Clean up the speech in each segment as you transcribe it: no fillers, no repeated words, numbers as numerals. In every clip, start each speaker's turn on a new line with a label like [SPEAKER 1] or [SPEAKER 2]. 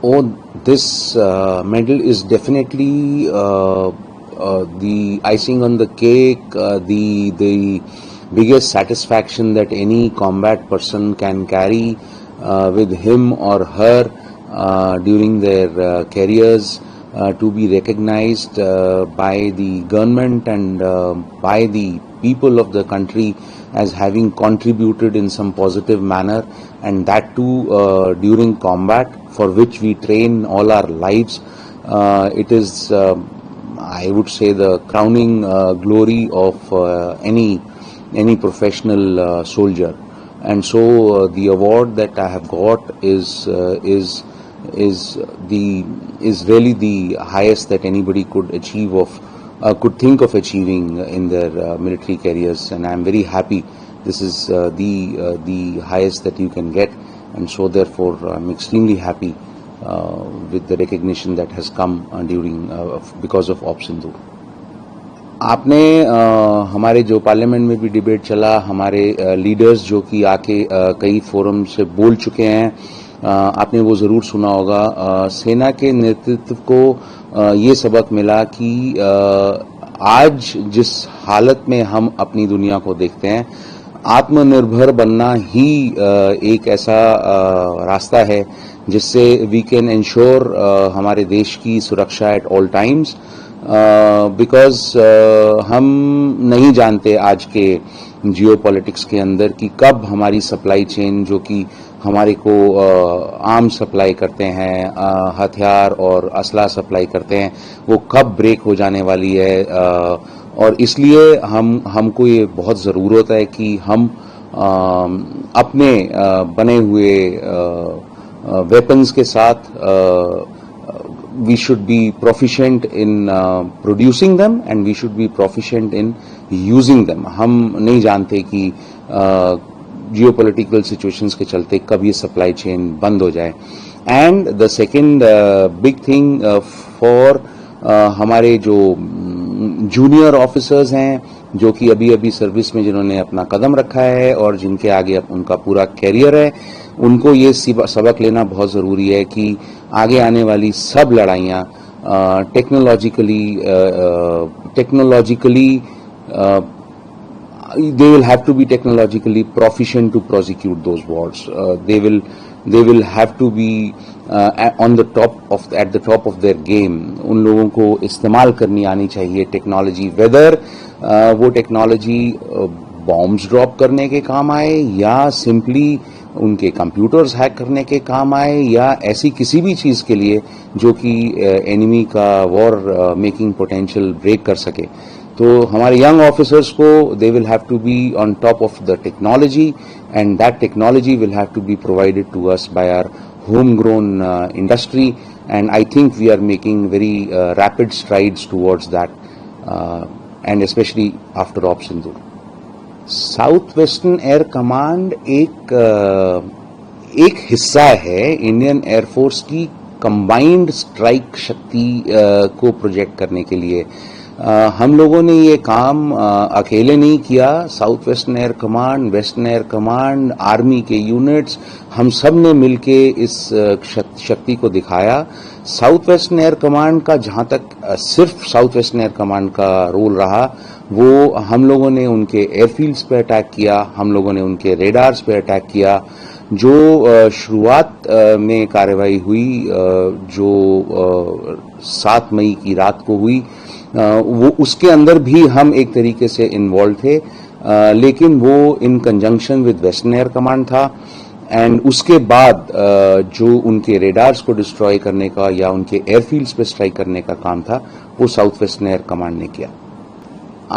[SPEAKER 1] Oh, this medal is definitely the icing on the cake, the biggest satisfaction that any combat person can carry with him or her during their careers, to be recognized by the government and by the people of the country as having contributed in some positive manner, and that too during combat, for which we train all our lives. It is, I would say, the crowning glory of any professional soldier. And so the award that I have got is really the highest that anybody could achieve could think of achieving in their military careers, and I am very happy. This is the highest that you can get, and so therefore I am extremely happy with the recognition that has come during because of Op Sindoor. आपने हमारे जो parliament में भी debate चला, हमारे leaders जो कि आके कई फोरम से बोल चुके हैं, आपने वो ज़रूर सुना होगा। सेना के नेतृत्व को ये सबक मिला कि आज जिस हालत में हम अपनी दुनिया को देखते हैं, आत्मनिर्भर बनना ही एक ऐसा रास्ता है जिससे वी कैन इंश्योर हमारे देश की सुरक्षा एट ऑल टाइम्स, बिकॉज हम नहीं जानते आज के जियोपॉलिटिक्स के अंदर कि कब हमारी सप्लाई चेन, जो कि हमारे को आर्म सप्लाई करते हैं, हथियार और असला सप्लाई करते हैं, वो कब ब्रेक हो जाने वाली है। और इसलिए हमको ये बहुत ज़रूरत है कि हम अपने बने हुए वेपन्स के साथ we should be proficient in producing them and we should be proficient in using them. हम नहीं जानते कि जियोपॉलिटिकल सिचुएशंस के चलते कब ये सप्लाई चेन बंद हो जाए। And the second big thing for हमारे जो जूनियर ऑफिसर्स हैं, जो कि अभी अभी सर्विस में जिन्होंने अपना कदम रखा है और जिनके आगे उनका पूरा कैरियर है, उनको ये सबक लेना बहुत ज़रूरी है कि आगे आने वाली सब लड़ाइयाँ technologically they will have to be technologically proficient to prosecute those wars. They will have to be at the top of their game. उन लोगों को इस्तेमाल करनी आनी चाहिए टेक्नोलॉजी, वेदर वो टेक्नोलॉजी बॉम्ब्स ड्रॉप करने के काम आए या सिंपली उनके कंप्यूटर्स हैक करने के काम आए या ऐसी किसी भी चीज़ के लिए जो कि एनिमी का वॉर मेकिंग पोटेंशियल ब्रेक कर सके। तो हमारे यंग ऑफिसर्स को they will have to be on top of the technology, and that technology will have to be provided to us by our home grown industry, and I think we are making very rapid strides towards that, and specially after op Sindoor. South western air command एक हिस्सा है Indian air force की combined strike शक्ति को project करने के लिए। हम लोगों ने ये काम अकेले नहीं किया। South western air command, western air command, army के यूनिट्स, हम सब ने मिलके इस शक्ति को दिखाया। साउथ वेस्टर्न एयर कमांड का जहां तक सिर्फ साउथ वेस्टर्न एयर कमांड का रोल रहा, वो हम लोगों ने उनके एयरफील्ड्स पे अटैक किया, हम लोगों ने उनके रेडार्स पे अटैक किया। जो शुरुआत में कार्रवाई हुई, जो 7 मई की रात को हुई, वो उसके अंदर भी हम एक तरीके से इन्वॉल्व थे, लेकिन वो इन conjunction with western air command था। एंड उसके बाद जो उनके रेडार्स को डिस्ट्रॉय करने का या उनके एयरफील्ड्स पे स्ट्राइक करने का काम था, वो साउथ वेस्टर्न एयर कमांड ने किया।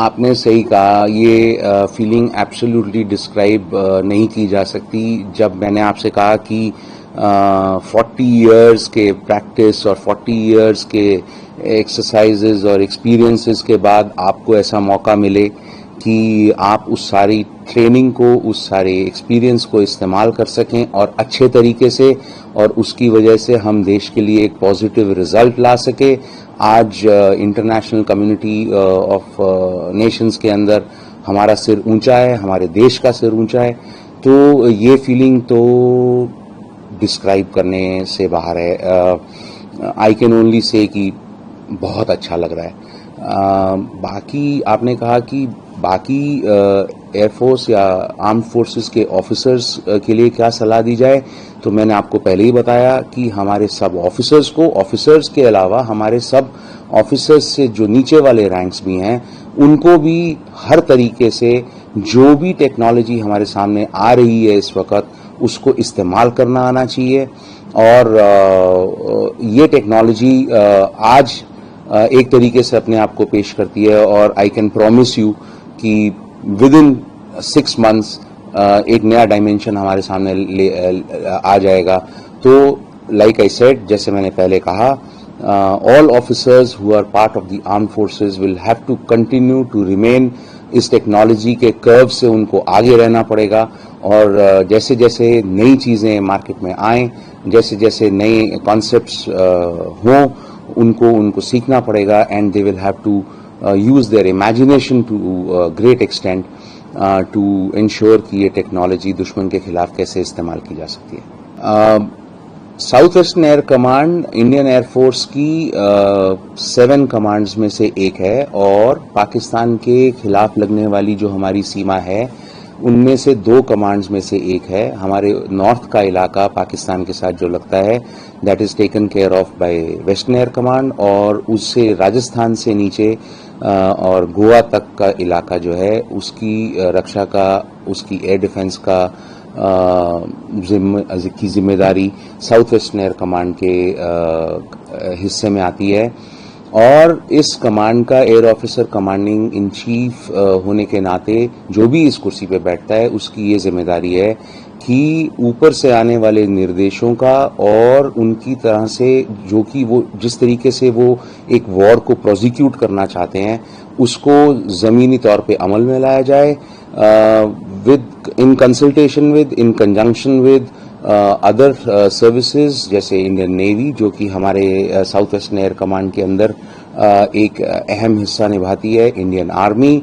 [SPEAKER 1] आपने सही कहा, ये फीलिंग एब्सोल्युटली डिस्क्राइब नहीं की जा सकती। जब मैंने आपसे कहा कि 40 इयर्स के प्रैक्टिस और 40 इयर्स के एक्सरसाइजेज और एक्सपीरियंसेस के बाद आपको ऐसा मौका मिले कि आप उस सारी ट्रेनिंग को, उस सारे एक्सपीरियंस को इस्तेमाल कर सकें और अच्छे तरीके से, और उसकी वजह से हम देश के लिए एक पॉजिटिव रिजल्ट ला सके। आज इंटरनेशनल कम्युनिटी ऑफ नेशंस के अंदर हमारा सिर ऊंचा है, हमारे देश का सिर ऊंचा है। तो ये फीलिंग तो डिस्क्राइब करने से बाहर है। आई कैन ओनली से कि बहुत अच्छा लग रहा है। बाकी आपने कहा कि बाकी एयरफोर्स या आर्म्ड फोर्सेस के ऑफिसर्स के लिए क्या सलाह दी जाए, तो मैंने आपको पहले ही बताया कि हमारे सब ऑफिसर्स को, ऑफिसर्स के अलावा हमारे सब ऑफिसर्स से जो नीचे वाले रैंक्स भी हैं, उनको भी हर तरीके से जो भी टेक्नोलॉजी हमारे सामने आ रही है इस वक्त, उसको इस्तेमाल करना आना चाहिए। और ये टेक्नोलॉजी आज एक तरीके से अपने आप को पेश करती है, और आई कैन प्रॉमिस यू कि विद इन 6 months एक नया डायमेंशन हमारे सामने आ जाएगा। तो लाइक आई सेड, जैसे मैंने पहले कहा, all officers who are part of the armed forces will have to continue to remain. इस टेक्नोलॉजी के कर्व से उनको आगे रहना पड़ेगा, और जैसे जैसे नई चीजें मार्केट में आएं, जैसे जैसे नए कॉन्सेप्ट्स हों, उनको सीखना पड़ेगा, and they will have to use their imagination to great extent to ensure कि ये टेक्नोलॉजी दुश्मन के खिलाफ कैसे इस्तेमाल की जा सकती है। South western air command Indian air force की 7 कमांड्स में से एक है, और पाकिस्तान के खिलाफ लगने वाली जो हमारी सीमा है उनमें से 2 कमांड्स में से एक है। हमारे नॉर्थ का इलाका पाकिस्तान के साथ जो लगता है, that is taken care of bye western air command, और उससे राजस्थान से नीचे और गोवा तक का इलाका जो है, उसकी रक्षा का, उसकी एयर डिफेंस का की जिम्मेदारी साउथ वेस्टर्न एयर कमांड के हिस्से में आती है। और इस कमांड का air officer commanding in chief होने के नाते जो भी इस कुर्सी पे बैठता है, उसकी ये जिम्मेदारी है कि ऊपर से आने वाले निर्देशों का और उनकी तरह से जो कि वो जिस तरीके से वो एक वॉर को प्रोसिक्यूट करना चाहते हैं, उसको जमीनी तौर पे अमल में लाया जाए, in consultation with, in conjunction with other services जैसे इंडियन नेवी, जो कि हमारे साउथ वेस्टर्न एयर कमांड के अंदर एक अहम हिस्सा निभाती है, Indian army,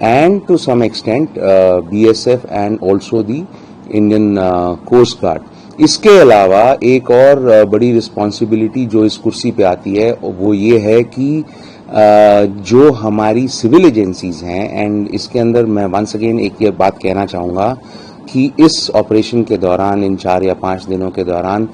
[SPEAKER 1] and to some extent BSF and also the Indian coast guard. इसके अलावा एक और बड़ी रिस्पॉन्सिबिलिटी जो इस कुर्सी पे आती है, वो ये है कि जो हमारी सिविल एजेंसीज हैं, एंड इसके अंदर मैं वंस अगेन एक ये बात कहना चाहूंगा कि इस ऑपरेशन के दौरान, इन 4 या 5 दिनों के दौरान,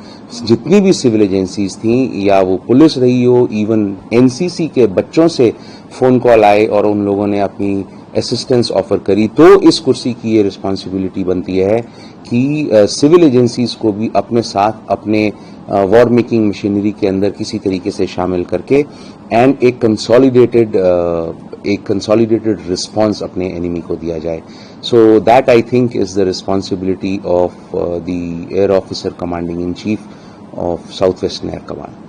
[SPEAKER 1] जितनी भी सिविल एजेंसीज थी, या वो पुलिस रही हो, इवन NCC के बच्चों से फोन कॉल आए और उन लोगों ने अपनी असिस्टेंस ऑफर करी, तो इस कुर्सी की ये रिस्पॉन्सिबिलिटी बनती है कि सिविल एजेंसीज को भी अपने साथ, अपने वॉर मेकिंग मशीनरी के अंदर किसी तरीके से शामिल करके, एंड एक कंसोलिडेटेड रिस्पॉन्स अपने एनिमी को दिया जाए। So that I think is the responsibility of the air officer commanding in chief of south western air command.